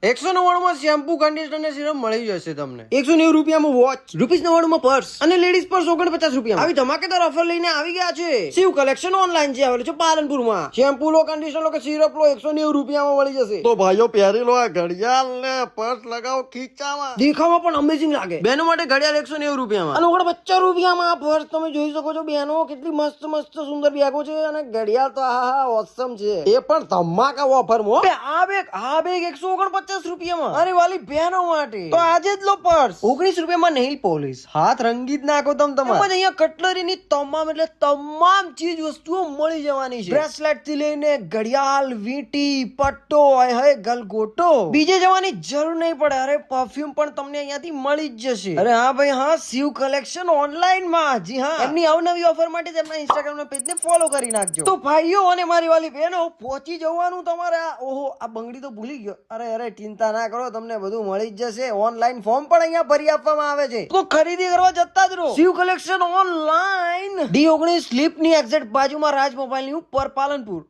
199 માં shampoo conditioner ને serum મળી જશે તમને 190 રૂપિયામાં વોચ, ₹90 માં પર્સ અને લેડીઝ પર્સ 49 રૂપિયા. આવી ધમાકેદાર ઓફર લઈને આવી ગયા છે. શિવ કલેક્શન ઓનલાઈન જે આવેલું છે પાલનપુરમાં. શેમ્પુ લો, કન્ડિશનર લો કે સિરપ લો 190 રૂપિયામાં મળી જશે. તો ભાઈઓ પહેરી લો આ ઘડિયાળ ને પર્સ લગાવો ખીચામાં. દેખાવમાં પણ અમેઝિંગ લાગે. બહેનો માટે ઘડિયાળ 190 રૂપિયામાં અને 49 રૂપિયામાં આ પર્સ તમે જોઈ શકો છો. બહેનો કેટલી મસ્ત મસ્ત સુંદર બેગો છે અને ઘડિયાળ તો આહા ઓસમ છે. એ પણ ધમાકા ઓફરમાં. આ બેગ 149 રૂપિયામાં. અરે વાલી બહેનો માટે તો આજે જ લો પર્સ. 19 રૂપિયામાં નેલ પોલિશ, હાથ રંગી જ નાખો તમે. અહીંયા કટલરીની તમામ એટલે તમામ ચીજ વસ્તુઓ મળી જવાની છે. બ્રેસલેટ થી લઈને ઘડિયાળ, વીંટી, પટ્ટો, ગલગોટો, બીજે જવાની જરૂર નહીં પડે. અરે પરફ્યુમ પણ તમને અહીંયાથી મળી જ જશે. અરે હા ભાઈ હા, શિવ કલેક્શન ઓનલાઈન માં. જી હા, એમની અવનવી ઓફર માટે તેમના ઇન્સ્ટાગ્રામ ના પેજ ને ફોલો કરી નાખજો. તો ભાઈઓ અને મારી વાલી બહેનો પહોંચી જવાનું તમારે. ઓહો, આ બંગડી તો ભૂલી ગયો. અરે ચિંતા ના કરો, તમને બધું મળી જ જશે. ઓનલાઈન ફોર્મ પણ અહીંયા ભરી આપવામાં આવે છે. તો ખરીદી કરવા જતા જ રહો. શિવ કલેક્શન ઓનલાઈન D19 સ્લીપ ની એક્ઝેક્ટ બાજુમાં રાજ મોબાઈલ ની ઉપર પાલનપુર.